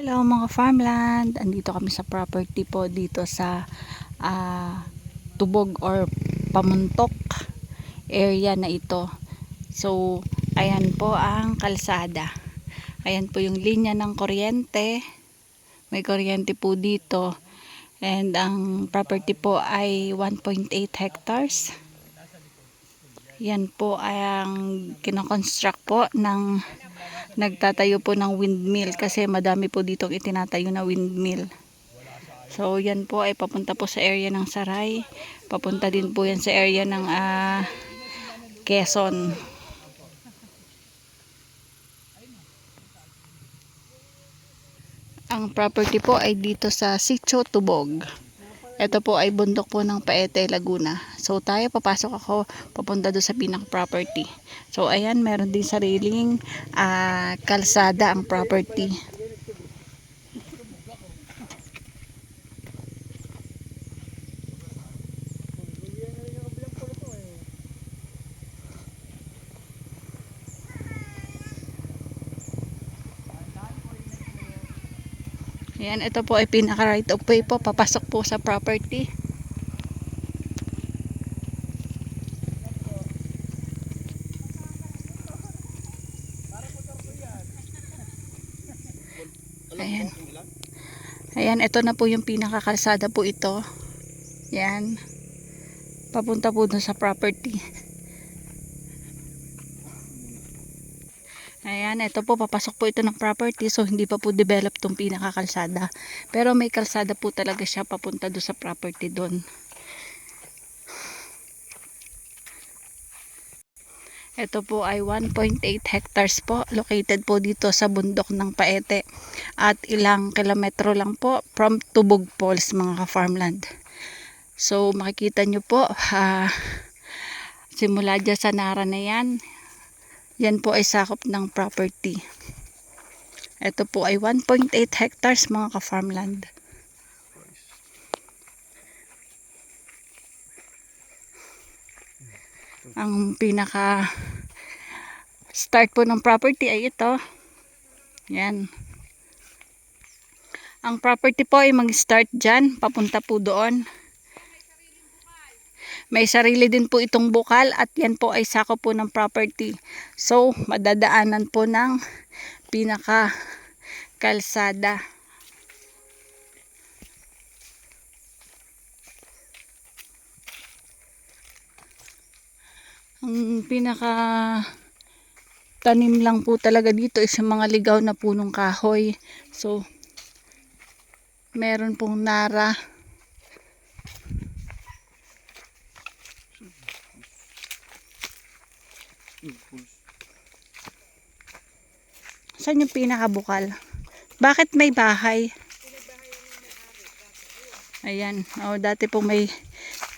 Hello mga farmland, andito kami sa property po dito sa Tubog or Pamuntok area na ito. So ayan po ang kalsada, ayan po yung linya ng kuryente, may kuryente po dito, and ang property po ay 1.8 hectares. Yan po ay ang kinoconstruct po ng nagtatayo po ng windmill kasi madami po dito itinatayo na windmill. So yan po ay papunta po sa area ng Saray, papunta din po yan sa area ng Quezon. Ang property po ay dito sa Sitio Tubog. Ito po ay bundok po ng Paete, Laguna. So tayo papasok ako papunta do sa pinaka property. So ayan, meron din sariling kalsada ang property. Ayan, ito po ay pinaka right of way po papasok po sa property. Ayan. Ayan, ito na po yung pinakakalsada po ito. Yan. Papunta po dun sa property. Ayan, ito po papasok po ito ng property, so hindi pa po develop tong pinakakalsada. Pero may kalsada po talaga siya papunta do sa property doon. Ito po ay 1.8 hectares po, located po dito sa bundok ng Paete at ilang kilometro lang po from Tubog Falls mga ka-farmland. So makikita nyo po, simula dyan sa Nara na yan, yan po ay sakop ng property. Ito po ay 1.8 hectares mga ka-farmland. Ang pinaka start po ng property ay ito. Yan. Ang property po ay mag-start dyan, papunta po doon. May sarili din po itong bukal at yan po ay sakop po ng property. So, madadaanan po ng pinaka kalsada. Ang pinaka tanim lang po talaga dito is yung mga ligaw na punong kahoy. So, meron pong Nara. Saan yung pinakabukal? Bakit may bahay? Ayan. Oh, dati po may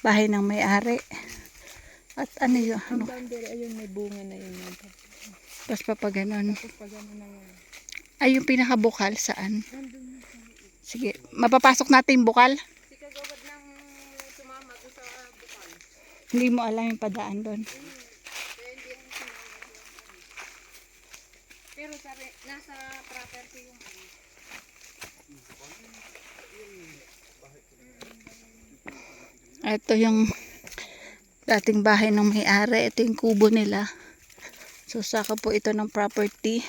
bahay ng may-ari. At ano yun? Ano? Ang boundary, ayun, may bunga na yun. Tapos pa ganon. Tapos pa gano'n na yan. Ay, yung pinakabukal saan? Sige, mapapasok natin yung bukal. Si kagawad ng sumama ko sa bukal. Hindi mo alam yung padaan doon. Kaya hindi ang sumama. Pero nasa property yung Ito yung dating bahay ng may-ari. Ito yung kubo nila. So, saka po ito ng property.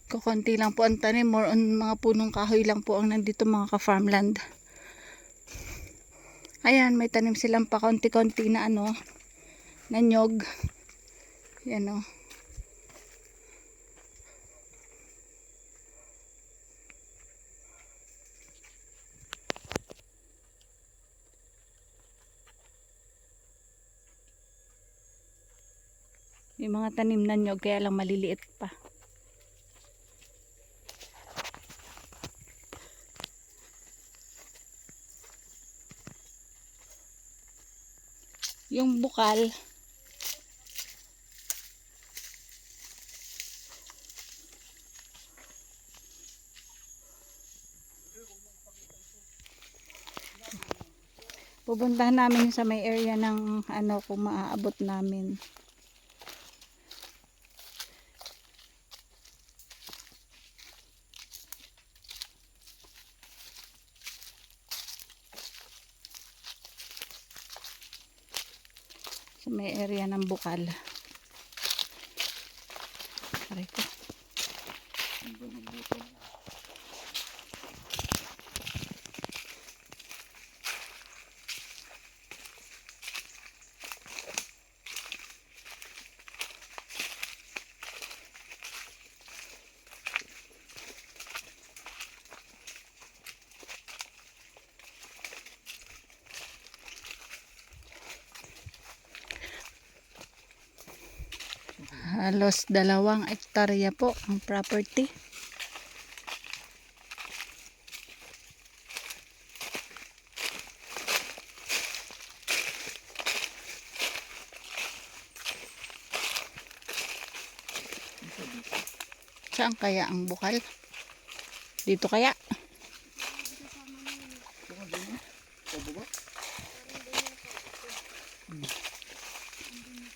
Kukunti lang po ang tanim. More on mga punong kahoy lang po ang nandito mga ka-farmland. Ayan, may tanim silang pa konti-konti na ano, na nyog. Yan o. Yung mga tanim na nyog kaya lang maliliit pa. Yung bukal, pupuntahan namin sa may area ng ano kung maaabot namin. Sa may area ng Bukal. Aray ko. Halos 2 hektarya po ang property. Saan kaya ang Bukal? Dito kaya?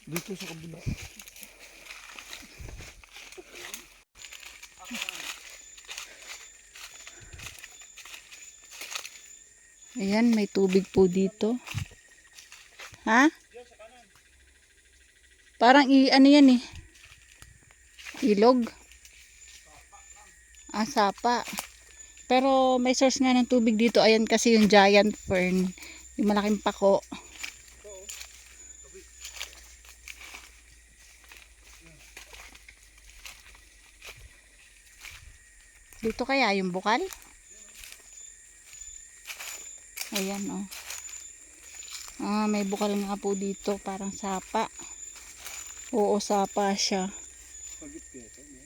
Dito sa kabila. Ayan, may tubig po dito. Ha? Parang ano yan eh. Ilog. Ah, sapa. Pero may source nga ng tubig dito. Ayan kasi yung giant fern. Yung malaking pako. Dito kaya yung Bukal? Ayan oh. Ah, may Bukal nga po dito. Parang sapa. Oo, sapa siya. Pagit kaya ito, no?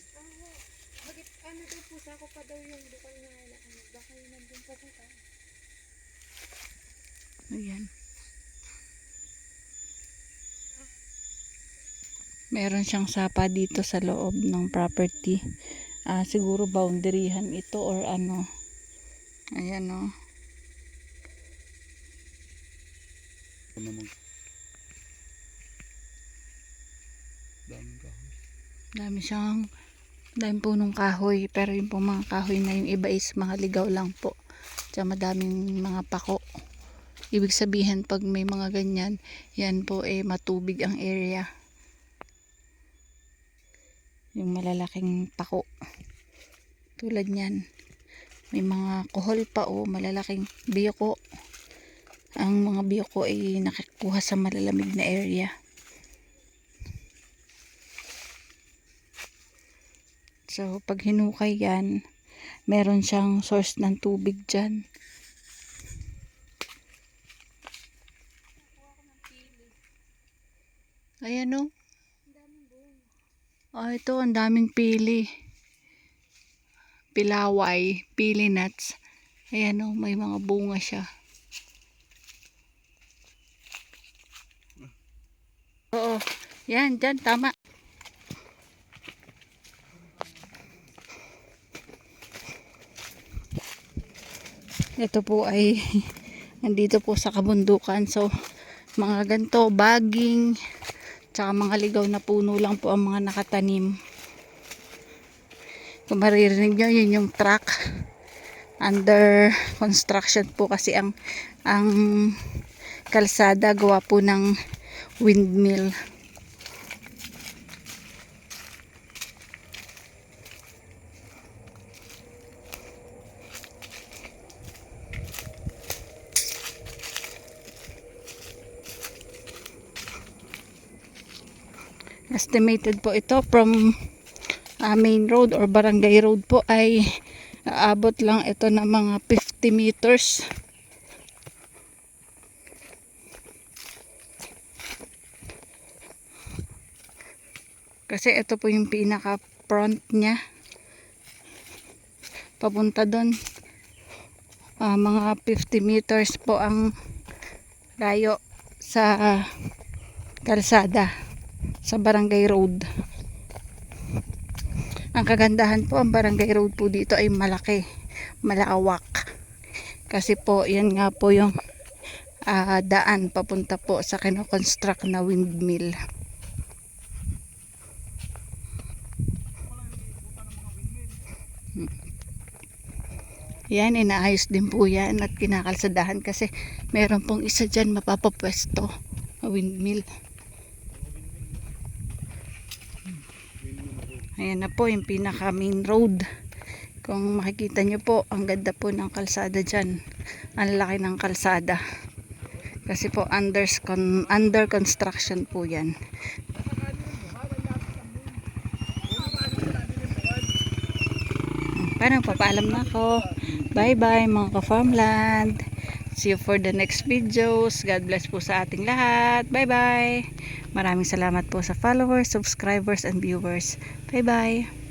Bakit ano daw po sa ako pa daw yung bukal na ano, baka yun nandun pa sa taas. Ayan. Meron siyang sapa dito sa loob ng property. Siguro boundaryhan ito or ano. Ayan o. Ano naman? Daming kahoy. Daming punong kahoy. Pero yung pong mga kahoy na yung iba is mga ligaw lang po. Tsaka madaming mga pako. Ibig sabihin pag may mga ganyan, yan po matubig ang area. Yung malalaking pako. Tulad niyan. May mga kuhol pa malalaking biyoko. Ang mga biyoko ay nakikuha sa malalamig na area. So pag hinukay yan, meron siyang source ng tubig dyan. Ayan o. Ito ang daming pili. Pilaway, pili nuts. Ayan o, may mga bunga siya. Oo, yan, dyan, tama. Ito po ay nandito po sa kabundukan. So, mga ganto, baging, tsaka mga ligaw na puno lang po ang mga nakatanim. Kung maririnig nyo, yun yung truck. Under construction po kasi ang kalsada gawa po ng windmill. Estimated po ito from main road or barangay road po ay aabot lang ito ng mga 50 meters. Kasi ito po yung pinaka front niya. Papunta doon. Mga 50 meters po ang layo sa kalsada sa barangay road. Ang kagandahan po, ang barangay road po dito ay malaki, malawak. Kasi po, yan nga po yung daan papunta po sa kino-construct na windmill. Yan, inaayos din po yan at kinakalsadahan kasi meron pong isa dyan mapapapwesto na windmill. Ayan na po yung pinaka main road. Kung makikita nyo po, ang ganda po ng kalsada dyan. Ang laki ng kalsada. Kasi po under construction po yan. Parang papaalam na ako. Bye bye mga ka-farmland. See you for the next videos. God bless po sa ating lahat. Bye bye. Maraming salamat po sa followers, subscribers, and viewers. Bye bye.